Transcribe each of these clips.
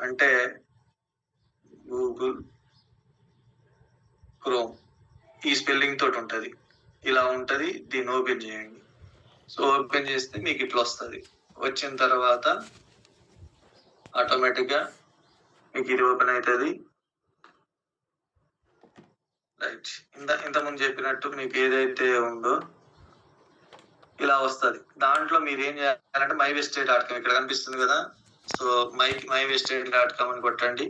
అంటే Google chrome ఈ spelling తోటి ఉంటది. ఇలా ఉంటది. దీన్ని ఓపెన్ చేయండి. సో ఓపెన్ చేస్తే మీకు ఇట్లా వస్తుంది. వచ్చిన తర్వాత ఆటోమేటిక్గా మీకు ఇది ఓపెన్ అవుతుంది. రైట్. ఇంతకుముందు చెప్పినట్టు మీకు ఏదైతే ఉందో ఇలా వస్తుంది. దాంట్లో మీరు ఏం చేయాలంటే mywestate.com ఇక్కడ కనిపిస్తుంది కదా. సో mywestate.com అని కొట్టండి.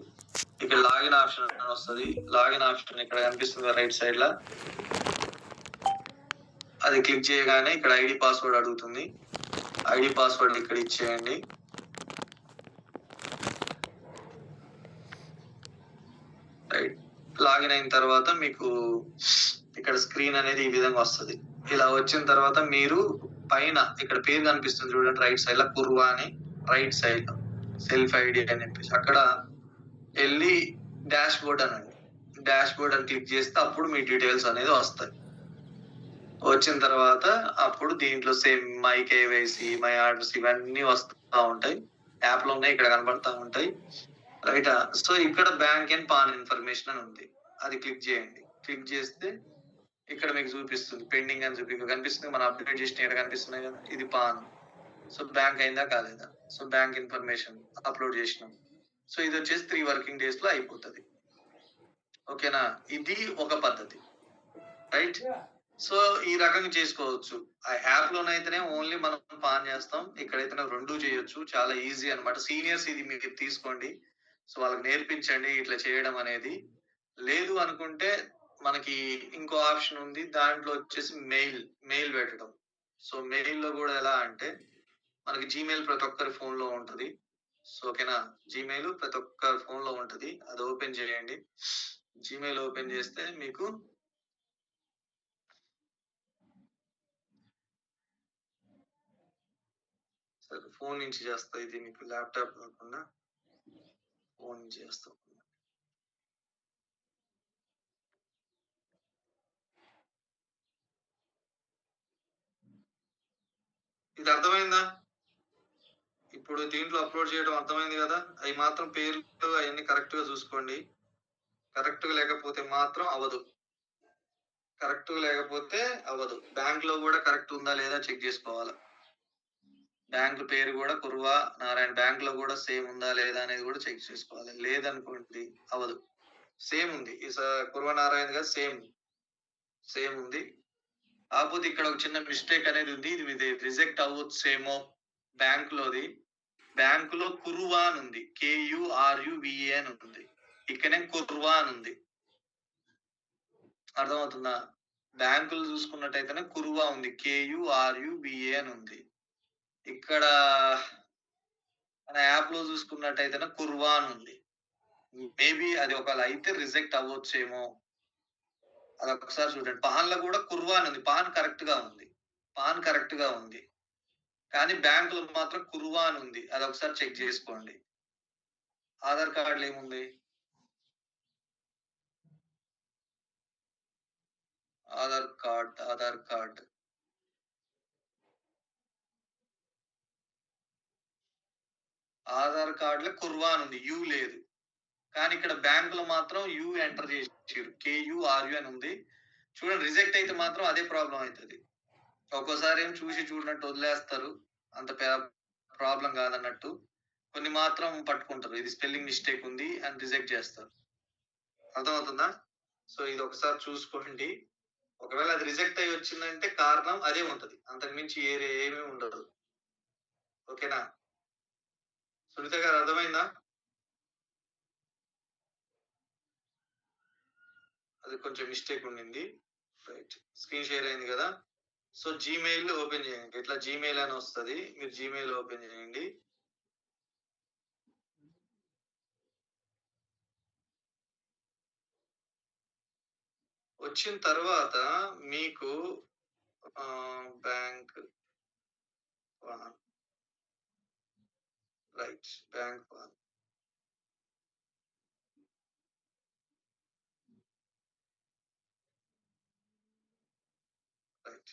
ఇక్కడ లాగిన్ ఆప్షన్ అని వస్తుంది. లాగిన్ ఆప్షన్ ఇక్కడ కనిపిస్తుంది రైట్ సైడ్ లా. అది క్లిక్ చేయగానే ఇక్కడ ఐడి పాస్వర్డ్ అడుగుతుంది. ఐడి పాస్వర్డ్ ఇక్కడ ఇచ్చేయండి. రైట్. లాగిన్ అయిన తర్వాత మీకు ఇక్కడ స్క్రీన్ అనేది ఈ విధంగా వస్తుంది. ఇలా వచ్చిన తర్వాత మీరు పైన ఇక్కడ పేరు కనిపిస్తుంది చూడండి రైట్ సైడ్ లో కుర్వా అని, రైట్ సైడ్ లో సెల్ఫ్ ఐడి అని చెప్పేసి అక్కడ వెళ్ళి డాష్ బోర్డ్ అనండి. డాష్ బోర్డ్ అని క్లిక్ చేస్తే అప్పుడు మీ డీటెయిల్స్ అనేది వస్తాయి. వచ్చిన తర్వాత అప్పుడు దీంట్లో same my KYC, my orders ఇవన్నీ వస్తూ ఉంటాయి. యాప్ లో ఉన్నాయి, ఇక్కడ కనబడతా ఉంటాయి. రైట్. సో ఇక్కడ బ్యాంక్ అండ్ పాన్ ఇన్ఫర్మేషన్ అని ఉంది. అది క్లిక్ చేయండి. క్లిక్ చేస్తే ఇక్కడ మీకు చూపిస్తుంది పెండింగ్ అని కనిపిస్తుంది. మనం అప్డేట్ చేసిన ఇక్కడ కనిపిస్తున్నాయి కదా, ఇది పాన్. సో బ్యాంక్ అయిందా కాలేదా, సో బ్యాంక్ ఇన్ఫర్మేషన్ అప్లోడ్ చేసినాం. సో ఇది వచ్చేసి 3 వర్కింగ్ డేస్ లో అయిపోతుంది. ఓకేనా. ఇది ఒక పద్ధతి. రైట్. సో ఈ రకంగా చేసుకోవచ్చు. ఆ యాప్ లోనైతేనే ఓన్లీ మనం పాన్ చేస్తాం, ఇక్కడైతేనే రెండు చేయొచ్చు. చాలా ఈజీ అనమాట. సీనియర్స్ ఇది మీరు తీసుకోండి. సో వాళ్ళకి నేర్పించండి ఇట్లా చేయడం అనేది. లేదు అనుకుంటే మనకి ఇంకో ఆప్షన్ ఉంది. దాంట్లో వచ్చేసి మెయిల్ పెట్టడం. సో మెయిల్ లో కూడా ఎలా అంటే మనకి జీమెయిల్ ప్రతి ఒక్కరి ఫోన్ లో ఉంటది. సో ఓకేనా. జీమెయిల్ ప్రతి ఒక్కరి ఫోన్ లో ఉంటది. అది ఓపెన్ చేయండి. జీమెయిల్ ఓపెన్ చేస్తే మీకు సరే ఫోన్ నుంచి చేస్తా. ఇది మీకు ల్యాప్టాప్ కాకుండా ఫోన్ నుంచి చేస్తాం. ఇది అర్థమైందా? ఇప్పుడు దీంట్లో అప్లోడ్ చేయడం అర్థమైంది కదా. అవి మాత్రం పేర్లు అవన్నీ కరెక్ట్ గా చూసుకోండి. కరెక్ట్ గా లేకపోతే మాత్రం అవ్వదు. కరెక్ట్ గా లేకపోతే అవ్వదు. బ్యాంక్ లో కూడా కరెక్ట్ ఉందా లేదా చెక్ చేసుకోవాలి. బ్యాంక్ పేరు కూడా కుర్వా నారాయణ బ్యాంక్ లో కూడా సేమ్ ఉందా లేదా అనేది కూడా చెక్ చేసుకోవాలి. లేదనుకోండి అవ్వదు. సేమ్ ఉంది. కుర్వా నారాయణ గారు సేమ్ ఉంది. కాకపోతే ఇక్కడ ఒక చిన్న మిస్టేక్ అనేది ఉంది. ఇది రిజెక్ట్ అవ్వచ్చేమో బ్యాంక్ లోది. బ్యాంక్ లో కుర్వా అని ఉంది, KURUVA అని ఉంది. ఇక్కడే కుర్వా అని ఉంది. అర్థమవుతుందా? బ్యాంకులు చూసుకున్నట్టయితేనే కుర్వా ఉంది, KURUVA అని ఉంది. ఇక్కడ మన యాప్ లో చూసుకున్నట్టయితేనే కుర్వా అని ఉంది. మేబీ అది ఒకవేళ అయితే రిజెక్ట్ అవ్వచ్చేమో. అది ఒకసారి చూడండి. పాన్ లో కూడా కుర్వా అని ఉంది. పాన్ కరెక్ట్ గా ఉంది. కానీ బ్యాంకులో మాత్రం కుర్వా అని ఉంది. అది ఒకసారి చెక్ చేసుకోండి. ఆధార్ కార్డులో ఏముంది? ఆధార్ కార్డ్ ఆధార్ కార్డులో కుర్వా అని ఉంది, యూ లేదు. కానీ ఇక్కడ బ్యాంకులో మాత్రం యూ ఎంటర్ చేసారు, KURU అని ఉంది. చూడండి, రిజెక్ట్ అయితే మాత్రం అదే ప్రాబ్లం అవుతుంది. ఒక్కోసారి ఏం చూసి చూడనట్టు వదిలేస్తారు, అంత ప్రాబ్లం కాదన్నట్టు. కొన్ని మాత్రం పట్టుకుంటారు, ఇది స్పెల్లింగ్ మిస్టేక్ ఉంది అని రిజెక్ట్ చేస్తారు. అర్థమవుతుందా? సో ఇది ఒకసారి చూసుకోండి. ఒకవేళ అది రిజెక్ట్ అయ్యి వచ్చిందంటే కారణం అదే ఉంటది, అంతకుమించి ఏమీ ఉండదు. ఓకేనా? సునీత గారు అర్థమైందా? అది కొంచెం మిస్టేక్ ఉండింది. రైట్. స్క్రీన్ షేర్ అయింది కదా. సో జీమెయిల్ ఓపెన్ చేయండి. ఇట్లా జీమెయిల్ అని వస్తుంది. మీరు జీమెయిల్ ఓపెన్ చేయండి. వచ్చిన తర్వాత మీకు బ్యాంక్ రైట్, బ్యాంక్ రైట్.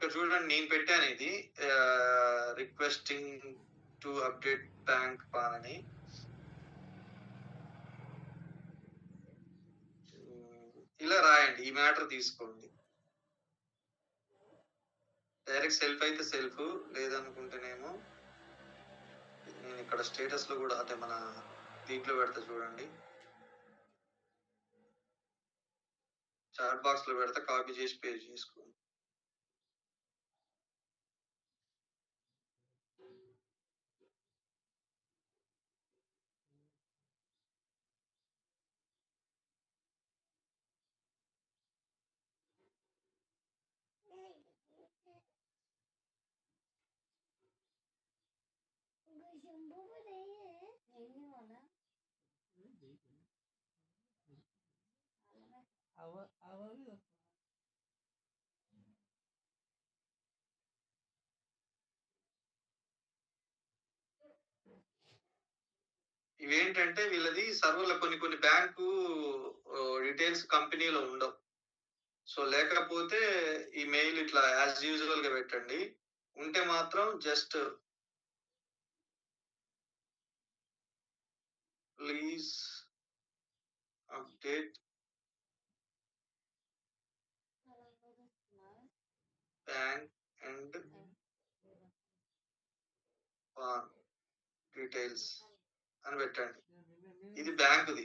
ఇక్కడ చూడండి నేను పెట్టాను ఇది requesting to update bank pan అని. ఇలా రాయండి, ఈ మ్యాటర్ తీసుకోండి. డైరెక్ట్ సెల్ఫ్ అయితే సెల్ఫ్, లేదనుకుంటేనేమో నేను ఇక్కడ స్టేటస్ లో కూడా అంటే మన దీంట్లో పెడతా చూడండి, చాట్ బాక్స్ లో పెడతా, కాపీ చేసి పేస్ట్ చేసుకోండి. ఇవేంటంటే వీళ్ళది సర్వర్లో కొన్ని బ్యాంకు డీటెయిల్స్ కంపెనీలో ఉండవు. సో లేకపోతే ఈ మెయిల్ ఇట్లా యాజ్ యూజువల్ గా పెట్టండి. ఉంటే మాత్రం just please update bank and pan details అని పెట్టండి. ఇది బ్యాంకుది,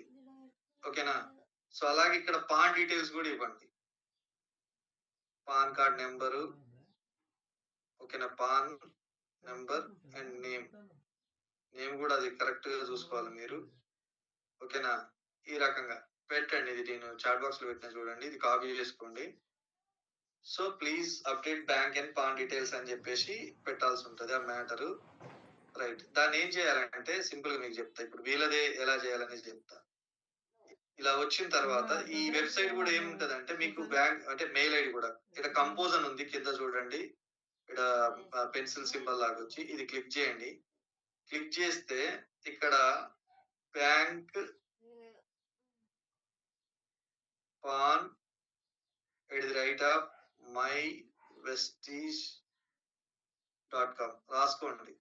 ఓకేనా? సో అలాగే ఇక్కడ పాన్ డీటెయిల్స్ కూడా ఇవ్వండి, పాన్ కార్డ్ నెంబరు, ఓకేనా? పాన్ నెంబర్ అండ్ నేమ్ కూడా అది కరెక్ట్ గా చూసుకోవాలి మీరు, ఓకేనా? ఈ రకంగా పెట్టండి. ఇది నేను చాట్ బాక్స్ లో పెట్టిన చూడండి, ఇది కాపీ చేసుకోండి. So please update bank and pan details అని చెప్పేసి పెట్టాల్సి ఉంటుంది ఆ మ్యాటరు, రైట్? దాన్ని ఏం చేయాలంటే సింపుల్ గా మీకు చెప్తా, ఇప్పుడు వీళ్ళదే ఎలా చేయాలనేది చెప్తా. ఇలా వచ్చిన తర్వాత ఈ వెబ్సైట్ కూడా ఏముంటది అంటే మీకు బ్యాంక్ అంటే మెయిల్ ఐడి కూడా ఇక్కడ కంపోజ్ అని ఉంది కింద చూడండి, ఇక్కడ పెన్సిల్ సింబల్ లాగా వచ్చి ఇది క్లిక్ చేయండి. క్లిక్ చేస్తే ఇక్కడ బ్యాంక్ పాన్ @myvestige.com రాసుకోండి.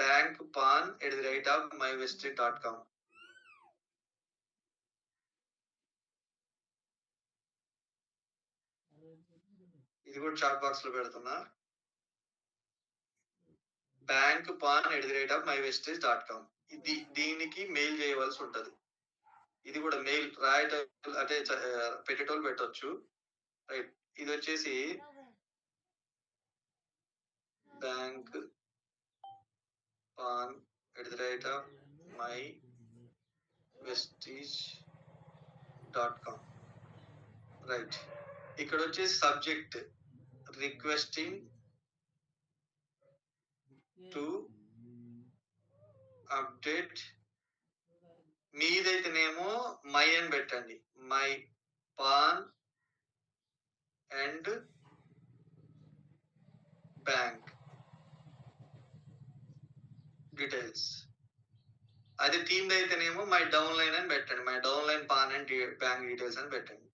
Bank pan @myvestige.com. ఇది కూడా చాట్ బాక్స్ లో పెడుతున్నా, బ్యాంక్ పాన్ @myvestige.com. దీనికి మెయిల్ చేయవలసి ఉంటది. ఇది కూడా మెయిల్ రాయటం అంటే పెట్టేటోళ్ళు పెట్టొచ్చు, రైట్? ఇది వచ్చేసి బ్యాంక్ పాన్ @myvestige.com, రైట్? ఇక్కడ వచ్చేసి సబ్జెక్ట్ రిక్వెస్టింగ్ టు అప్డేట్, మీదైతేనేమో మై అని పెట్టండి, my PAN and bank details. అది టీమ్ అయితేనేమో మై డౌన్ లైన్ అని పెట్టండి, my down line PAN and bank details అని పెట్టండి.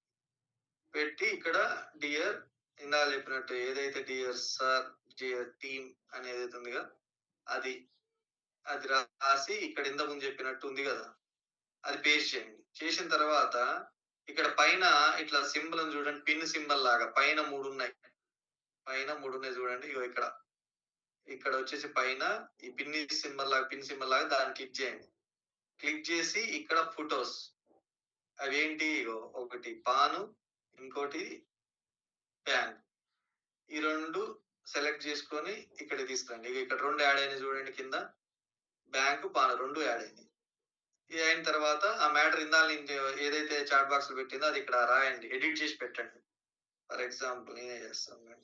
పెట్టి ఇక్కడ డియర్ ఇందా చెప్పినట్టు ఏదైతే డియర్ సార్ డియర్ టీమ్ అనేది ఉందిగా అది రాసి ఇక్కడ ఇంత ముందు చెప్పినట్టు ఉంది కదా, అది పేస్ట్ చేయండి. చేసిన తర్వాత ఇక్కడ పైన ఇట్లా సింబల్ అని చూడండి, పిన్ సింబల్ లాగా పైన మూడు ఉన్నాయి చూడండి. ఇగో ఇక్కడ వచ్చేసి పైన ఈ పిన్ సింబల్ లాగా దాన్ని క్లిక్ చేయండి. క్లిక్ చేసి ఇక్కడ ఫొటోస్ అవేంటి, ఇగో ఒకటి పాను, ఇంకోటి బ్యాంక్, ఈ రెండు సెలెక్ట్ చేసుకొని ఇక్కడ తీసుకురండి. ఇక్కడ రెండు యాడ్ అయినాయి చూడండి, కింద బ్యాంకు పాను రెండు యాడ్ అయినాయి. ఇది అయిన తర్వాత ఆ మ్యాటర్ ఇందాక ఏదైతే చాట్ బాక్స్ లో పెట్టిందో అది ఇక్కడ రాయండి, ఎడిట్ చేసి పెట్టండి. ఫర్ ఎగ్జాంపుల్ నేనే చేస్తాను.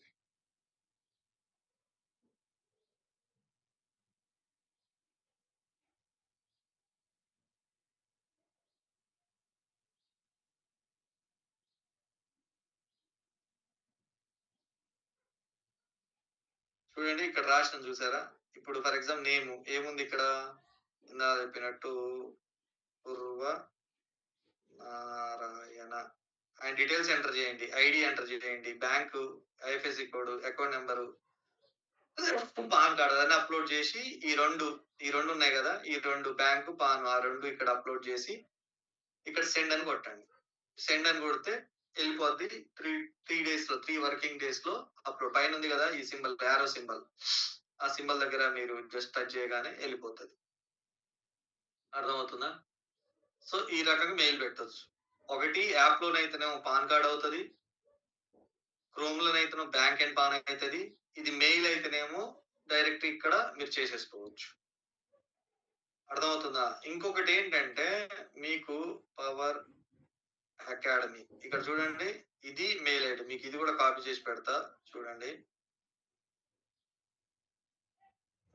చూడండి ఇక్కడ రాసిన చూసారా. ఇప్పుడు ఫర్ ఎగ్జాంపుల్ నేమ్ ఏముంది ఇక్కడ ఇందా చెప్పినట్టు పూర్వ నారాయణ ఆయన డీటెయిల్స్ ఎంటర్ చేయండి, ఐడి ఎంటర్ చేయండి, bank, IFSC code, account number, pan card అదన్నీ అప్లోడ్ చేసి ఈ రెండు ఉన్నాయి కదా, ఈ రెండు బ్యాంకు పాన్ ఆ రెండు ఇక్కడ అప్లోడ్ చేసి ఇక్కడ సెండ్ అని కొట్టండి. సెండ్ అని కొడితే వెళ్ళిపోద్ది. త్రీ డేస్ లో, 3 వర్కింగ్ డేస్ లో అప్లోడ్. పైన ఉంది కదా ఈ సింబల్, యారో సింబల్, ఆ సింబల్ దగ్గర మీరు జస్ట్ టచ్ చేయగానే వెళ్ళిపోతుంది. అర్థమవుతుందా? సో ఈ రకంగా మెయిల్ పెట్టచ్చు. ఒకటి యాప్ లోనైతేనేమో పాన్ కార్డ్ అవుతుంది, క్రోమ్ లోనైతేనేమో బ్యాంక్ అండ్ పాన్ అవుతుంది. ఇది మెయిల్ అయితేనేమో డైరెక్ట్ ఇక్కడ మీరు చేసేసుకోవచ్చు. అర్థమవుతుందా? ఇంకొకటి ఏంటంటే మీకు పవర్ అకాడమీ ఇక్కడ చూడండి, ఇది మెయిల్ ఐడి. మీకు ఇది కూడా కాపీ చేసి పెడతా చూడండి.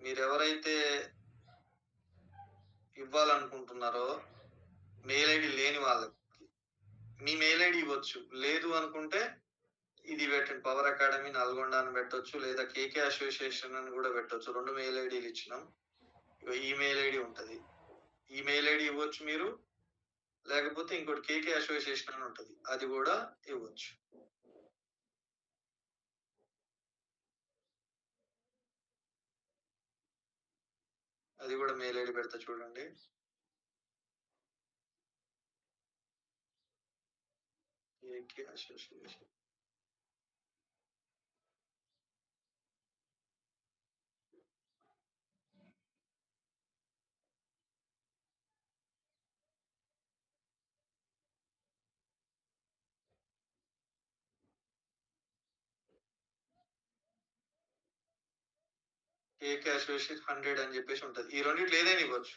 మీరు ఎవరైతే ఇవ్వాలనుకుంటున్నారో మెయిల్ ఐడి లేని వాళ్ళకి మీ మెయిల్ ఐడి ఇవ్వచ్చు. లేదు అనుకుంటే ఇది పెట్టండి, పవర్ అకాడమీ నల్గొండ అని పెట్టొచ్చు, లేదా కేకే అసోసియేషన్ అని కూడా పెట్టొచ్చు. 2 మెయిల్ ఐడీలు ఇచ్చినాం. ఈ మెయిల్ ఐడి ఉంటది, ఈ మెయిల్ ఐడి ఇవ్వచ్చు మీరు. లేకపోతే ఇంకోటి కేకే అసోసియేషన్ అని ఉంటది, అది కూడా ఇవ్వచ్చు. అది కూడా మెయిల్ ఐడి పెడతా చూడండి. కేకే అసోసియేషన్. కేకే అసోసియేషన్ 100 అని చెప్పేసి ఉంటది. ఈ రెండిట్లో ఏదైనా ఇవ్వచ్చు.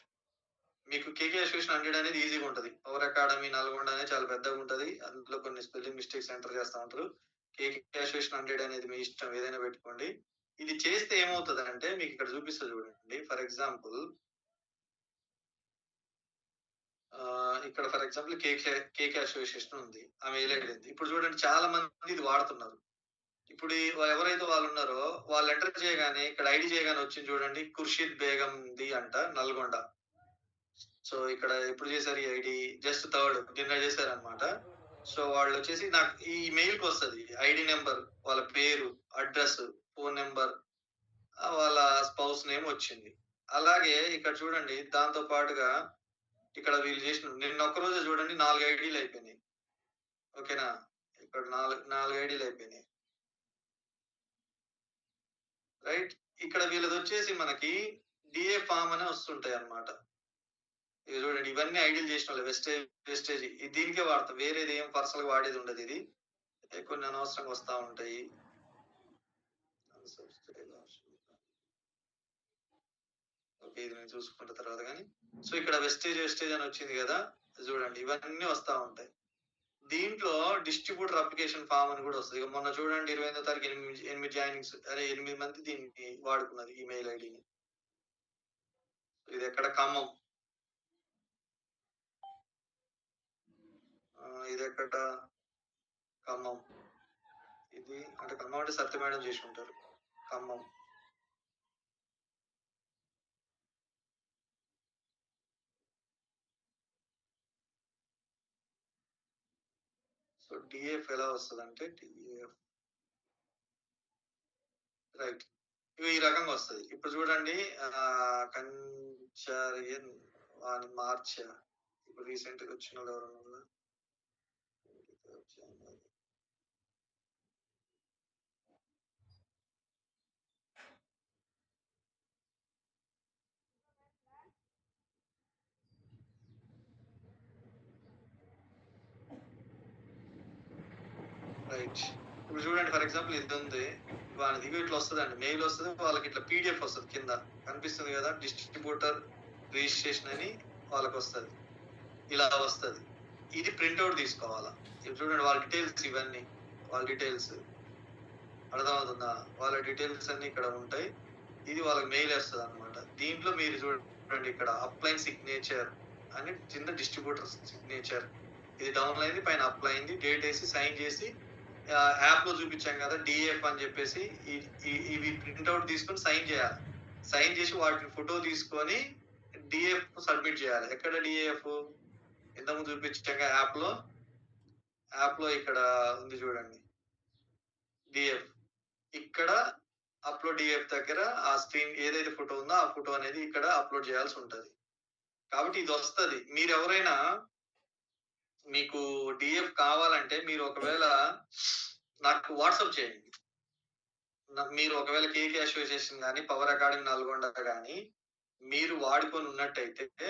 మీకు కేకే అసోసియేషన్ 100 అనేది ఈజీగా ఉంటది. పవర్ అకాడమీ నల్గొండ అనేది చాలా పెద్దగా ఉంటది. అందులో కొన్ని స్పెల్లింగ్ మిస్టేక్స్ ఎంటర్ చేస్తా ఉంటారు. కేకే అసోసియేషన్ 100 అనేది మీ ఇష్టం, ఏదైనా పెట్టుకోండి. ఇది చేస్తే ఏమవుతుంది అంటే మీకు ఇక్కడ చూపిస్తా చూడండి. ఫర్ ఎగ్జాంపుల్ ఇక్కడ ఫర్ ఎగ్జాంపుల్ కేకే అసోసియేషన్ ఉంది, ఆ మెయిల్ ఐడి ఉంది. ఇప్పుడు చూడండి చాలా మంది ఇది వాడుతున్నారు. ఇప్పుడు ఎవరైతే వాళ్ళు ఉన్నారో వాళ్ళు ఎంటర్ చేయగానే ఇక్కడ ఐడి చేయగానే వచ్చింది చూడండి, ఖుర్షీద్ బేగం ది అంట నల్గొండ. సో ఇక్కడ ఎప్పుడు చేశారు ఈ ఐడి? జస్ట్ థర్డ్ నిన్న చేశారనమాట. సో వాళ్ళు వచ్చేసి నాకు ఈ మెయిల్ కి వస్తుంది ఐడి నెంబర్, వాళ్ళ పేరు, అడ్రస్, ఫోన్ నెంబర్, వాళ్ళ స్పౌస్ నేమ్ వచ్చింది. అలాగే ఇక్కడ చూడండి, దాంతో పాటుగా ఇక్కడ వీళ్ళు చేసిన నిన్న ఒక్కరోజే చూడండి 4 ఐడీలు అయిపోయినాయి. ఓకేనా? ఇక్కడ 4 ఐడీలు అయిపోయినాయి. రైట్? ఇక్కడ వీళ్ళది వచ్చేసి మనకి డిఏ ఫామ్ అనే వస్తుంటాయి అన్నమాట. ఇది చూడండి, ఇవన్నీ ఐడీలు చేసిన వాళ్ళు వెస్టేజ్ దీనికే వాడతాం, వేరేది ఏం పర్సనల్ వాడేది ఉండదు. ఇది కొన్ని అనవసరంగా వస్తా ఉంటాయి. ఓకే, ఇది నేను చూసుకుంటా తర్వాత కానీ. సో ఇక్కడ వెస్టేజ్ అని వచ్చింది కదా, చూడండి ఇవన్నీ వస్తా ఉంటాయి. దీంట్లో డిస్ట్రిబ్యూటర్ అప్లికేషన్ ఫామ్ అని కూడా వస్తుంది. మొన్న చూడండి 28వ తారీఖు 8 జాయినింగ్స్, అదే 8 మంది దీన్ని వాడుకున్నారు ఈమెయిల్ ఐడిని. ఇది ఎక్కడ? ఖమ్మం. ఇది ఎక్కడ? ఖమ్మం. ఇది అంటే ఖమ్మం అంటే సత్య మేడం చేసి ఉంటారు. ఖమ్మం. సో డిఎఫ్ ఎలా వస్తుంది అంటే డిఎఫ్ రైట్, ఇవి ఈ రకంగా వస్తుంది. ఇప్పుడు చూడండి, కంచారియన్ వాని మార్చ, ఇప్పుడు రీసెంట్ గా వచ్చిన వాళ్ళు ఎవరన్నా రైట్. ఇప్పుడు చూడండి ఫర్ ఎగ్జాంపుల్ ఇది ఉంది, వాళ్ళది ఇట్లా వస్తుందండి, మెయిల్ వస్తుంది, వాళ్ళకి ఇట్లా పీడిఎఫ్ వస్తుంది, కింద కనిపిస్తుంది కదా డిస్ట్రిబ్యూటర్ రిజిస్ట్రేషన్ అని వాళ్ళకి వస్తుంది, ఇలా వస్తుంది. ఇది ప్రింట్అవుట్ తీసుకోవాలా. ఇప్పుడు చూడండి వాళ్ళ డీటెయిల్స్, ఇవన్నీ వాళ్ళ డీటెయిల్స్, అర్థమవుతుందా? వాళ్ళ డీటెయిల్స్ అన్ని ఇక్కడ ఉంటాయి. ఇది వాళ్ళకి మెయిల్ వేస్తుంది అనమాట. దీంట్లో మీరు చూడండి ఇక్కడ అప్లైన్ సిగ్నేచర్ అని చిన్న డిస్ట్రిబ్యూటర్ సిగ్నేచర్, ఇది డౌన్ అయింది, పైన అప్లై అయింది, డేట్ వేసి సైన్ చేసి యాప్ లో చూపించాం కదా డిఎఫ్ అని చెప్పేసి, ఇవి ప్రింట్అవుట్ తీసుకొని సైన్ చేయాలి. సైన్ చేసి వాటిని ఫోటో తీసుకొని డిఎఫ్ సబ్మిట్ చేయాలి. ఎక్కడ డిఎఫ్? ఇంతకుముందు చూపించాక యాప్ లో యాప్ లో ఇక్కడ ఉంది చూడండి డిఎఫ్, ఇక్కడ అప్లోడ్ డిఎఫ్ దగ్గర ఆ స్క్రీన్ ఏదైతే ఫోటో ఉందో ఆ ఫోటో అనేది ఇక్కడ అప్లోడ్ చేయాల్సి ఉంటది. కాబట్టి ఇది వస్తుంది. మీరు ఎవరైనా మీకు డిఎఫ్ కావాలంటే మీరు ఒకవేళ నాకు వాట్సాప్ చేయండి. మీరు ఒకవేళ కేకే అసోసియేషన్ కానీ పవర్ అకాడమీ నల్గొండ కానీ మీరు వాడుకొని ఉన్నట్టయితే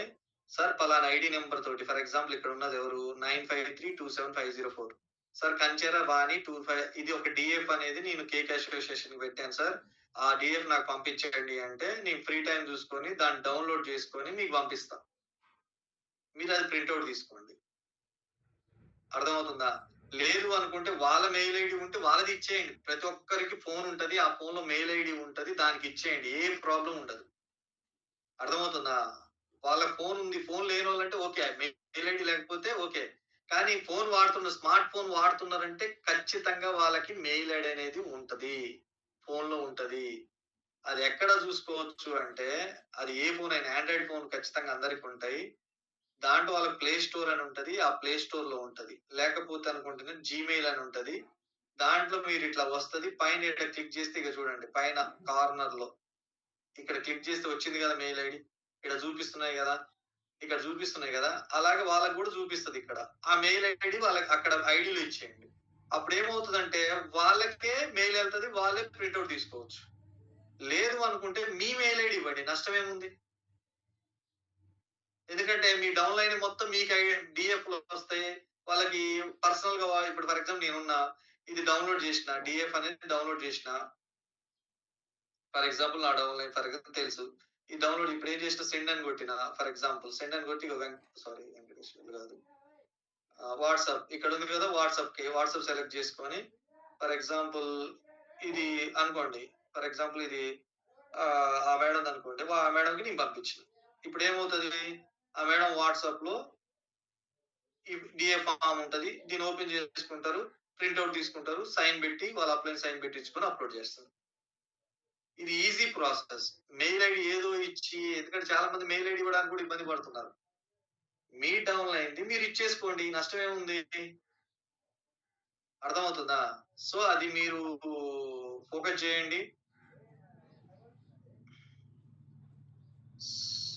సార్ పలానా ఐడి నెంబర్ తోటి, ఫర్ ఎగ్జాంపుల్ ఇక్కడ ఉన్నది ఎవరు 95327504 సార్ కంచెర వాణి 25, ఇది ఒక డిఎఫ్ అనేది నేను కేకే అసోసియేషన్ పెట్టాను సార్, ఆ డిఎఫ్ నాకు పంపించండి అంటే నేను ఫ్రీ టైం చూసుకొని దాన్ని డౌన్లోడ్ చేసుకొని మీకు పంపిస్తా. మీరు అది ప్రింట్అవుట్ తీసుకోండి. అర్థమవుతుందా? లేదు అనుకుంటే వాళ్ళ మెయిల్ ఐడి ఉంటే వాళ్ళది ఇచ్చేయండి. ప్రతి ఒక్కరికి ఫోన్ ఉంటది, ఆ ఫోన్ లో మెయిల్ ఐడి ఉంటది, దానికి ఇచ్చేయండి, ఏం ప్రాబ్లం ఉండదు. అర్థమవుతుందా? వాళ్ళ ఫోన్ ఉంది, ఫోన్ లేని వాళ్ళంటే ఓకే, మెయిల్ ఐడి లేకపోతే ఓకే, కానీ ఫోన్ వాడుతున్న స్మార్ట్ ఫోన్ వాడుతున్నారంటే ఖచ్చితంగా వాళ్ళకి మెయిల్ ఐడి అనేది ఉంటది, ఫోన్ లో ఉంటది. అది ఎక్కడ చూసుకోవచ్చు అంటే అది ఏ ఫోన్ అయినా, ఆండ్రాయిడ్ ఫోన్ ఖచ్చితంగా అందరికి ఉంటాయి. దాంట్లో వాళ్ళకి ప్లే స్టోర్ అని ఉంటది, ఆ ప్లే స్టోర్ లో ఉంటది. లేకపోతే అనుకుంటున్నా జీమెయిల్ అని ఉంటది, దాంట్లో మీరు ఇట్లా వస్తది. పైన ఇట్లా క్లిక్ చేస్తే ఇక చూడండి పైన కార్నర్ లో ఇక్కడ క్లిక్ చేస్తే వచ్చింది కదా మెయిల్ ఐడి, ఇక్కడ చూపిస్తున్నాయి కదా, ఇక్కడ చూపిస్తున్నాయి కదా, అలాగే వాళ్ళకి కూడా చూపిస్తుంది ఇక్కడ. ఆ మెయిల్ ఐడి వాళ్ళకి అక్కడ ఐడిలో ఇచ్చేయండి. అప్పుడు ఏమవుతుందంటే వాళ్ళకే మెయిల్ వెళ్తుంది, వాళ్ళే ప్రింట్అవుట్ తీసుకోవచ్చు. లేదు అనుకుంటే మీ మెయిల్ ఐడి ఇవ్వండి, నష్టం ఏముంది? ఎందుకంటే మీ డౌన్ లైన్ మొత్తం మీకు డిఎఫ్ లో వస్తాయి. వాళ్ళకి పర్సనల్ గా ఇప్పుడు ఫర్ ఎగ్జాంపుల్ నేనున్నా, ఇది డౌన్లోడ్ చేసిన డిఎఫ్ అనేది డౌన్లోడ్ చేసిన, ఫర్ ఎగ్జాంపుల్ నా డౌన్ లైన్ ఫర్ ఎగ్జాంపుల్ తెలుసు, ఈ డౌన్లోడ్ ఇప్పుడు ఏం చేసిన సెండ్ అని కొట్టిన, ఫర్ ఎగ్జాంపుల్ సెండ్ అని కొట్టి వెంకటేశ్వర కాదు వాట్సాప్ ఇక్కడ ఉంది కదా, వాట్సాప్ సెలెక్ట్ చేసుకొని ఫర్ ఎగ్జాంపుల్ ఇది అనుకోండి, ఫర్ ఎగ్జాంపుల్ ఇది ఆ మేడం అనుకోండి, ఆ మేడంకి నేను పంపించిన. ఇప్పుడు ఏమవుతుంది, ఆ మేడం వాట్సాప్ లో ఈ డిఎఫ్ ఫామ్ ఉంటది, దీన్ని ఓపెన్ చేసుకుంటారు, ప్రింట్అవుట్ తీసుకుంటారు, సైన్ పెట్టి వాళ్ళ అప్లైన్ సైన్ పెట్టించుకొని అప్లోడ్ చేస్తారు. ఇది ఈజీ ప్రాసెస్. మెయిల్ ఐడి ఏదో ఇచ్చి, ఎందుకంటే చాలా మంది మెయిల్ ఐడి ఇవ్వడానికి కూడా ఇబ్బంది పడుతున్నారు. మీ డౌన్ అయింది మీరు ఇచ్చేసుకోండి, నష్టం ఏముంది? అర్థమవుతుందా? సో అది మీరు ఫోకస్ చేయండి.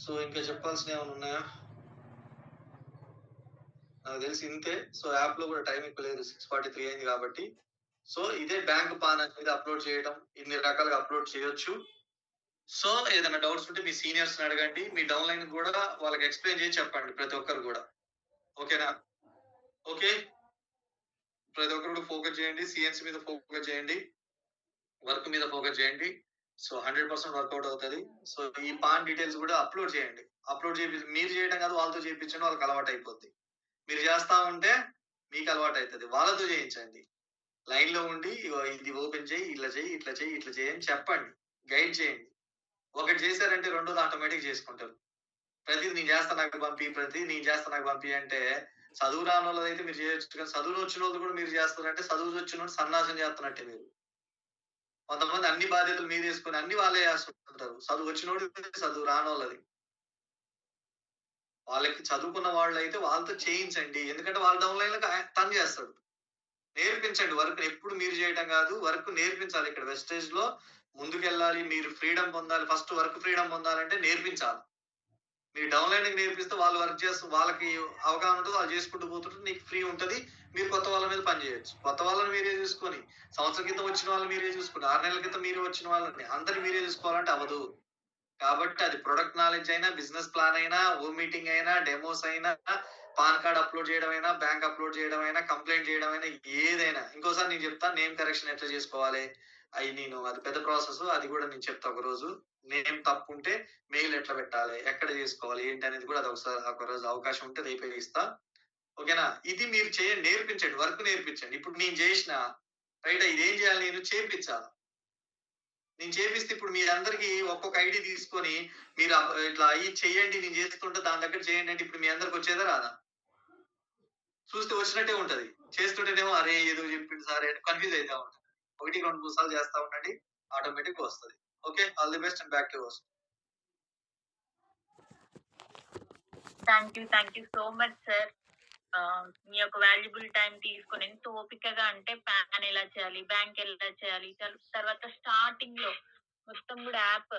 సో ఇంకా చెప్పాల్సిన ఏమైనా ఉన్నాయా? నాకు తెలిసి ఇంతే. సో యాప్ లో కూడా టైం ఎక్కువ లేదు, 6:43 అయింది కాబట్టి. సో ఇదే బ్యాంక్ పాన్ అనేది అప్లోడ్ చేయడం, ఇన్ని రకాలుగా అప్లోడ్ చేయొచ్చు. సో ఏదైనా డౌట్స్ ఉంటే మీ సీనియర్స్ అడగండి, మీ డౌన్ లైన్ కూడా వాళ్ళకి ఎక్స్ప్లెయిన్ చేసి చెప్పండి ప్రతి ఒక్కరు కూడా. ఓకేనా? ఓకే, ప్రతి ఒక్కరు కూడా ఫోకస్ చేయండి, సిఎన్సి మీద ఫోకస్ చేయండి, వర్క్ మీద ఫోకస్ చేయండి. సో 100% వర్కౌట్ అవుతుంది. సో ఈ పాన్ డీటెయిల్స్ కూడా అప్లోడ్ చేయండి. అప్లోడ్ చేసి మీరు చేయడం కాదు, వాళ్ళతో చేయించండి, వాళ్ళకి అలవాటు అయిపోద్ది. మీరు చేస్తా ఉంటే మీకు అలవాటు అవుతుంది, వాళ్ళతో చేయించండి. లైన్ లో ఉండి ఇది ఓపెన్ చేయి, ఇట్లా చేయి, ఇట్లా చేయి, ఇట్లా చేయి అని చెప్పండి, గైడ్ చేయండి. ఒకటి చేశారంటే రెండోది ఆటోమేటిక్ చేసుకుంటారు. ప్రతిది నేను చేస్తా నాకు పంపి, ప్రతిది నేను చేస్తా నాకు పంపి అంటే చదువు రాని వాళ్ళది అయితే మీరు చేయొచ్చు, కానీ చదువు వచ్చిన వాళ్ళు కూడా మీరు చేస్తారంటే చదువు వచ్చిన వాళ్ళు సన్నాసం చేస్తున్నట్టే. మీరు కొంతమంది అన్ని బాధ్యతలు మీరు తీసుకొని అన్ని వాళ్ళే చేస్తుంటారు, చదువు వచ్చినోడు చదువు రాని వాళ్ళది. వాళ్ళకి చదువుకున్న వాళ్ళు అయితే వాళ్ళతో చేయించండి, ఎందుకంటే వాళ్ళ డౌన్ లైన్ లో తను చేస్తాడు. నేర్పించండి, వర్క్ ఎప్పుడు మీరు చేయడం కాదు, వర్క్ నేర్పించాలి. ఇక్కడ వెస్టేజ్ లో ముందుకెళ్ళాలి, మీరు ఫ్రీడమ్ పొందాలి. ఫస్ట్ వర్క్ ఫ్రీడమ్ పొందాలంటే నేర్పించాలి. మీరు డౌన్ లైన్ నేర్పిస్తే వాళ్ళు వర్క్ చేస్తూ వాళ్ళకి అవగాహన ఉంటుంది, వాళ్ళు చేసుకుంటూ పోతుంటే నీకు ఫ్రీ ఉంటుంది. మీరు కొత్త వాళ్ళ మీద పని చేయొచ్చు. కొత్త వాళ్ళని మీరే చూసుకొని, సంవత్సరం క్రితం వచ్చిన వాళ్ళని మీరే చూసుకుని, 6 నెలల క్రితం మీరు వచ్చిన వాళ్ళని అందరికి మీరే చూసుకోవాలంటే అవ్వదు. కాబట్టి అది ప్రొడక్ట్ నాలెడ్జ్ అయినా, బిజినెస్ ప్లాన్ అయినా, హోమ్ మీటింగ్ అయినా, డెమోస్ అయినా, పాన్ కార్డ్ అప్లోడ్ చేయడం అయినా, బ్యాంక్ అప్లోడ్ చేయడం అయినా, కంప్లైంట్ చేయడం అయినా, ఏదైనా. ఇంకోసారి నేను చెప్తాను నేమ్ కరెక్షన్ ఎట్లా చేసుకోవాలి, అది పెద్ద ప్రాసెస్, అది కూడా నేను చెప్తా ఒక రోజు. నేమ్ తప్పు ఉంటే మెయిల్ ఎట్లా పెట్టాలి, ఎక్కడ చేసుకోవాలి, ఏంటి అనేది కూడా అది ఒక రోజు అవకాశం ఉంటే రేపే ఇస్తా. ఓకేనా? ఇది మీరు చేయండి, నేర్పించండి, వర్క్ నేర్పించండి. ఇప్పుడు నేను చేసిన రైట్, ఇదేం చేయాలి, నేను చేపించాలి. నేను చేపిస్తే ఇప్పుడు మీ అందరికి ఒక్కొక్క ఐడి తీసుకొని మీరు ఇట్లా అయ్యి చెయ్యండి, నేను చేస్తుంటే దాని దగ్గర చేయండి అంటే ఇప్పుడు మీ అందరికి వచ్చేదా రాదా? చూస్తే వచ్చినట్టే ఉంటది, చేస్తుంటేనేమో అరే ఏదో చెప్పింది సార్ కన్ఫ్యూజ్ అవుతా ఉంటుంది. 1, 2, 3 సార్లు చేస్తా ఉండండి, ఆటోమేటిక్ వస్తుంది. Okay, all the best and back to work. Thank you so much, sir. మీ యొక్క వాల్యుబుల్ టైమ్ తీసుకొని ఎంతో ఓపికగా అంటే పాన్ ఎలా చేయాలి, బ్యాంక్ ఎలా చేయాలి, తర్వాత స్టార్టింగ్‌లో మొత్తం గూడా యాప్